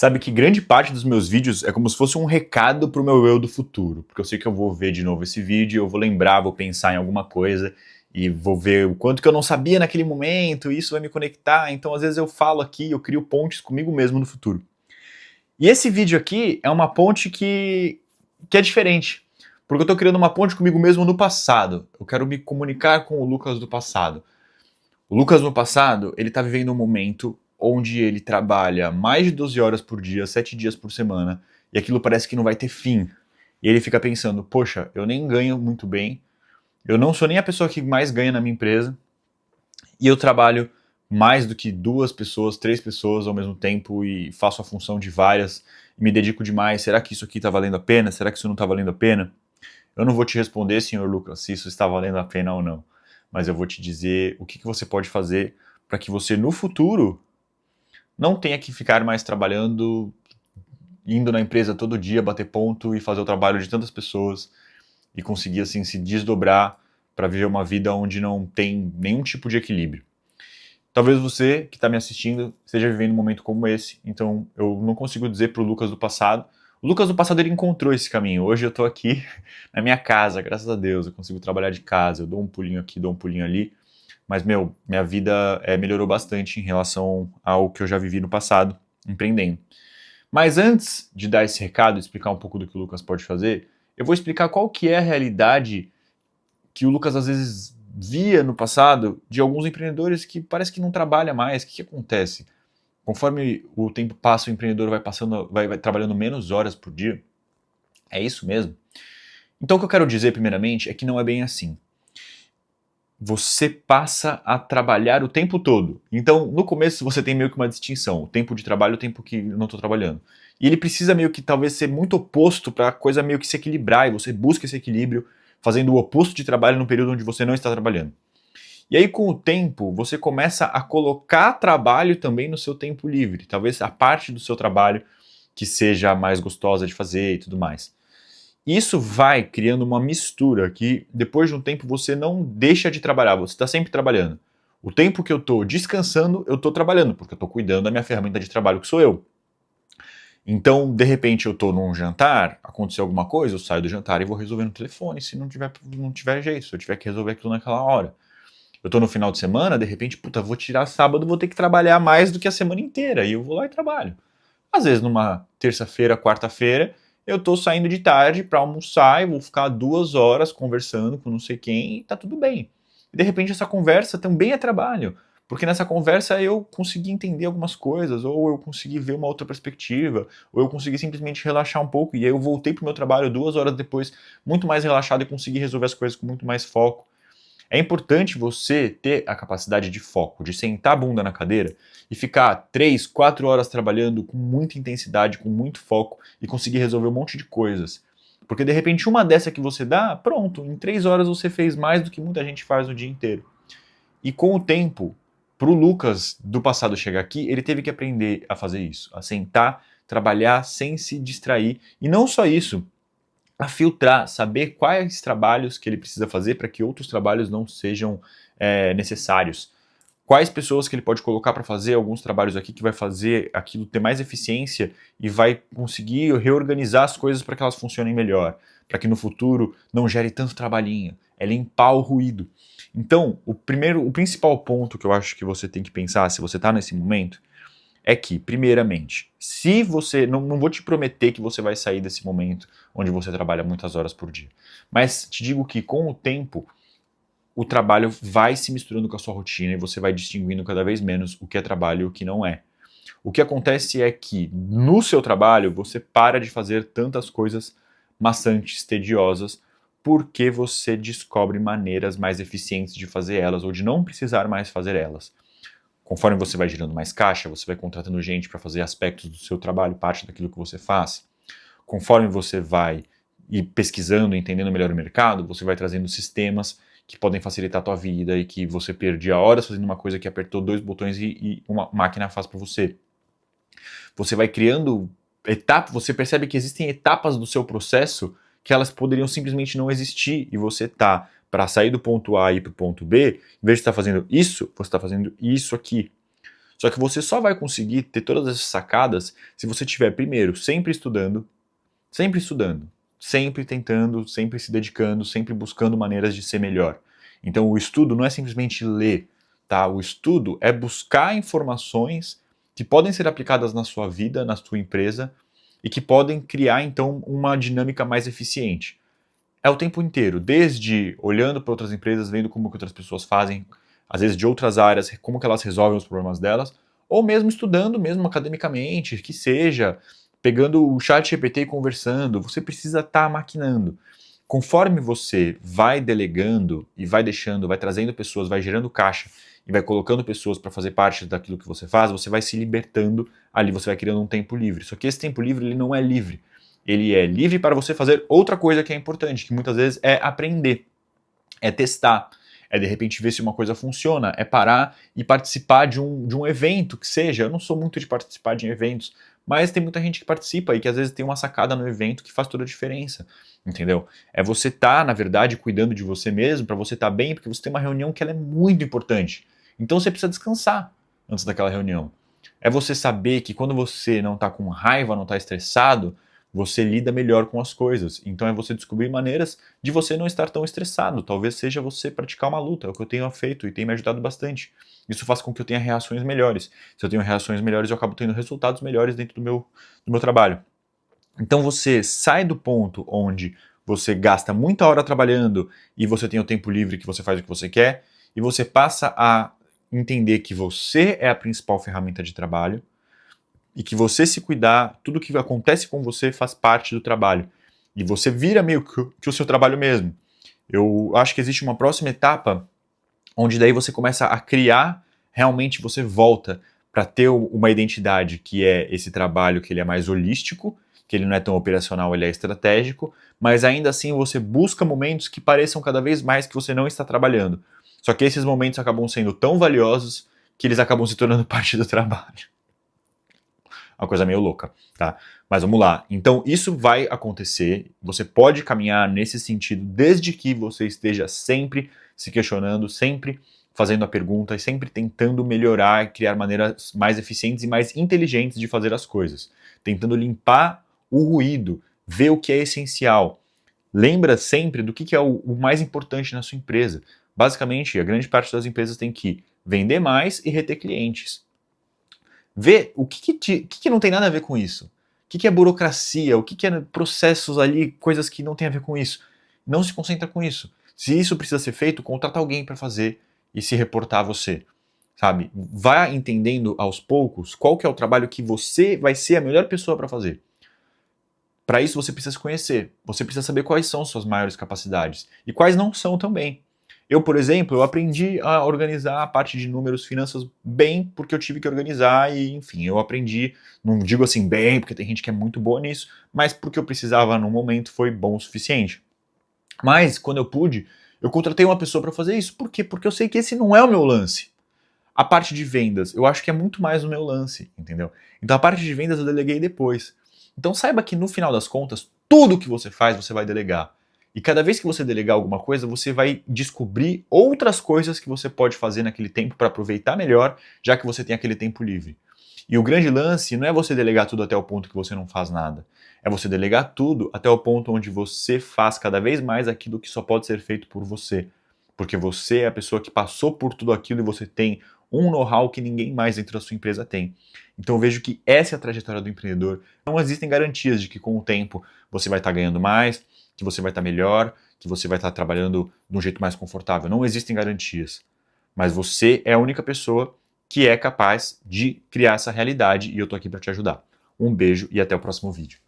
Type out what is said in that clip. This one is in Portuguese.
Sabe que grande parte dos meus vídeos é como se fosse um recado pro meu eu do futuro, porque eu sei que eu vou ver de novo esse vídeo, eu vou lembrar, vou pensar em alguma coisa e vou ver o quanto que eu não sabia naquele momento, e isso vai me conectar, então às vezes eu falo aqui, eu crio pontes comigo mesmo no futuro. E esse vídeo aqui é uma ponte que é diferente, porque eu tô criando uma ponte comigo mesmo no passado. Eu quero me comunicar com o Lucas do passado. O Lucas no passado, ele tá vivendo um momento onde ele trabalha mais de 12 horas por dia, 7 dias por semana, e aquilo parece que não vai ter fim. E ele fica pensando, poxa, eu nem ganho muito bem, eu não sou nem a pessoa que mais ganha na minha empresa, e eu trabalho mais do que 2 pessoas, 3 pessoas ao mesmo tempo e faço a função de várias, e me dedico demais. Será que isso aqui tá valendo a pena? Será que isso não tá valendo a pena? Eu não vou te responder, senhor Lucas, se isso está valendo a pena ou não, mas eu vou te dizer o que você pode fazer para que você no futuro não tenha que ficar mais trabalhando, indo na empresa todo dia, bater ponto e fazer o trabalho de tantas pessoas e conseguir assim se desdobrar para viver uma vida onde não tem nenhum tipo de equilíbrio. Talvez você que está me assistindo esteja vivendo um momento como esse, então eu não consigo dizer para o Lucas do passado. O Lucas do passado ele encontrou esse caminho. Hoje eu estou aqui na minha casa, graças a Deus, eu consigo trabalhar de casa, eu dou um pulinho aqui, dou um pulinho ali, mas minha vida melhorou bastante em relação ao que eu já vivi no passado, empreendendo. Mas antes de dar esse recado e explicar um pouco do que o Lucas pode fazer, eu vou explicar qual que é a realidade que o Lucas às vezes via no passado de alguns empreendedores que parece que não trabalha mais. O que acontece? Conforme o tempo passa, o empreendedor vai passando, vai trabalhando menos horas por dia. É isso mesmo? Então o que eu quero dizer primeiramente é que não é bem assim. Você passa a trabalhar o tempo todo. Então, no começo você tem meio que uma distinção, o tempo de trabalho e o tempo que eu não estou trabalhando. E ele precisa meio que talvez ser muito oposto para a coisa meio que se equilibrar, e você busca esse equilíbrio fazendo o oposto de trabalho no período onde você não está trabalhando. E aí com o tempo, você começa a colocar trabalho também no seu tempo livre, talvez a parte do seu trabalho que seja mais gostosa de fazer e tudo mais. Isso vai criando uma mistura que depois de um tempo você não deixa de trabalhar, você está sempre trabalhando. O tempo que eu estou descansando, eu estou trabalhando, porque eu estou cuidando da minha ferramenta de trabalho que sou eu. Então, de repente, eu estou num jantar, aconteceu alguma coisa, eu saio do jantar e vou resolver no telefone, se não tiver jeito, se eu tiver que resolver aquilo naquela hora. Eu estou no final de semana, de repente, puta, vou tirar sábado, vou ter que trabalhar mais do que a semana inteira, e eu vou lá e trabalho. Às vezes, numa terça-feira, quarta-feira, eu tô saindo de tarde para almoçar e vou ficar 2 horas conversando com não sei quem e tá tudo bem. E de repente essa conversa também é trabalho, porque nessa conversa eu consegui entender algumas coisas, ou eu consegui ver uma outra perspectiva, ou eu consegui simplesmente relaxar um pouco, e aí eu voltei pro meu trabalho 2 horas depois, muito mais relaxado e consegui resolver as coisas com muito mais foco. É importante você ter a capacidade de foco, de sentar a bunda na cadeira e ficar 3, 4 horas trabalhando com muita intensidade, com muito foco e conseguir resolver um monte de coisas. Porque de repente uma dessa que você dá, pronto, em 3 horas você fez mais do que muita gente faz no dia inteiro. E com o tempo, pro Lucas do passado chegar aqui, ele teve que aprender a fazer isso, a sentar, trabalhar sem se distrair. E não só isso, a filtrar, saber quais trabalhos que ele precisa fazer para que outros trabalhos não sejam necessários. Quais pessoas que ele pode colocar para fazer alguns trabalhos aqui que vai fazer aquilo ter mais eficiência e vai conseguir reorganizar as coisas para que elas funcionem melhor, para que no futuro não gere tanto trabalhinho, é limpar o ruído. Então, o principal ponto que eu acho que você tem que pensar, se você está nesse momento, é que, primeiramente, se você. Não vou te prometer que você vai sair desse momento onde você trabalha muitas horas por dia, mas te digo que com o tempo o trabalho vai se misturando com a sua rotina e você vai distinguindo cada vez menos o que é trabalho e o que não é. O que acontece é que no seu trabalho você para de fazer tantas coisas maçantes, tediosas, porque você descobre maneiras mais eficientes de fazer elas ou de não precisar mais fazer elas. Conforme você vai gerando mais caixa, você vai contratando gente para fazer aspectos do seu trabalho, parte daquilo que você faz. Conforme você vai ir pesquisando, entendendo melhor o mercado, você vai trazendo sistemas que podem facilitar a tua vida e que você perdia horas fazendo uma coisa que apertou 2 botões e uma máquina faz para você. Você vai criando etapas, você percebe que existem etapas do seu processo que elas poderiam simplesmente não existir e você tá para sair do ponto A e ir para o ponto B, em vez de estar fazendo isso, você está fazendo isso aqui. Só que você só vai conseguir ter todas essas sacadas se você estiver, primeiro, sempre estudando, sempre tentando, sempre se dedicando, sempre buscando maneiras de ser melhor. Então o estudo não é simplesmente ler, tá? O estudo é buscar informações que podem ser aplicadas na sua vida, na sua empresa, e que podem criar, então, uma dinâmica mais eficiente. É o tempo inteiro, desde olhando para outras empresas, vendo como que outras pessoas fazem, às vezes de outras áreas, como que elas resolvem os problemas delas, ou mesmo estudando, mesmo academicamente, que seja, pegando o chat GPT e conversando, você precisa estar maquinando. Conforme você vai delegando e vai deixando, vai trazendo pessoas, vai gerando caixa e vai colocando pessoas para fazer parte daquilo que você faz, você vai se libertando ali, você vai criando um tempo livre. Só que esse tempo livre, ele não é livre. Ele é livre para você fazer outra coisa que é importante, que muitas vezes é aprender, é testar, é de repente ver se uma coisa funciona, é parar e participar de um evento que seja. Eu não sou muito de participar de eventos, mas tem muita gente que participa e que às vezes tem uma sacada no evento que faz toda a diferença, entendeu? É você estar, na verdade, cuidando de você mesmo, para você estar bem, porque você tem uma reunião que ela é muito importante. Então você precisa descansar antes daquela reunião. É você saber que quando você não está com raiva, não está estressado, você lida melhor com as coisas. Então é você descobrir maneiras de você não estar tão estressado. Talvez seja você praticar uma luta, é o que eu tenho feito e tem me ajudado bastante. Isso faz com que eu tenha reações melhores. Se eu tenho reações melhores, eu acabo tendo resultados melhores dentro do meu trabalho. Então você sai do ponto onde você gasta muita hora trabalhando e você tem o tempo livre que você faz o que você quer, e você passa a entender que você é a principal ferramenta de trabalho, e que você se cuidar, tudo que acontece com você faz parte do trabalho. E você vira meio que o seu trabalho mesmo. Eu acho que existe uma próxima etapa onde daí você começa a criar, realmente você volta para ter uma identidade que é esse trabalho que ele é mais holístico, que ele não é tão operacional, ele é estratégico, mas ainda assim você busca momentos que pareçam cada vez mais que você não está trabalhando. Só que esses momentos acabam sendo tão valiosos que eles acabam se tornando parte do trabalho. Uma coisa meio louca, tá? Mas vamos lá. Então, isso vai acontecer. Você pode caminhar nesse sentido desde que você esteja sempre se questionando, sempre fazendo a pergunta e sempre tentando melhorar e criar maneiras mais eficientes e mais inteligentes de fazer as coisas. Tentando limpar o ruído, ver o que é essencial. Lembra sempre do que é o mais importante na sua empresa. Basicamente, a grande parte das empresas tem que vender mais e reter clientes. Vê o que não tem nada a ver com isso. O que é burocracia, o que é processos ali, coisas que não tem a ver com isso. Não se concentra com isso. Se isso precisa ser feito, contrata alguém para fazer e se reportar a você. Sabe? Vá entendendo aos poucos qual que é o trabalho que você vai ser a melhor pessoa para fazer. Para isso você precisa se conhecer. Você precisa saber quais são suas maiores capacidades e quais não são também. Eu, por exemplo, eu aprendi a organizar a parte de números, finanças bem, porque eu tive que organizar e, enfim, eu aprendi, não digo assim bem, porque tem gente que é muito boa nisso, mas porque eu precisava no momento foi bom o suficiente. Mas, quando eu pude, eu contratei uma pessoa para fazer isso. Por quê? Porque eu sei que esse não é o meu lance. A parte de vendas, eu acho que é muito mais o meu lance, entendeu? Então a parte de vendas eu deleguei depois. Então saiba que no final das contas, tudo que você faz, você vai delegar. E cada vez que você delegar alguma coisa, você vai descobrir outras coisas que você pode fazer naquele tempo para aproveitar melhor, já que você tem aquele tempo livre. E o grande lance não é você delegar tudo até o ponto que você não faz nada. É você delegar tudo até o ponto onde você faz cada vez mais aquilo que só pode ser feito por você. Porque você é a pessoa que passou por tudo aquilo e você tem um know-how que ninguém mais dentro da sua empresa tem. Então eu vejo que essa é a trajetória do empreendedor. Não existem garantias de que com o tempo você vai estar ganhando mais, que você vai estar melhor, que você vai estar trabalhando de um jeito mais confortável. Não existem garantias. Mas você é a única pessoa que é capaz de criar essa realidade e eu estou aqui para te ajudar. Um beijo e até o próximo vídeo.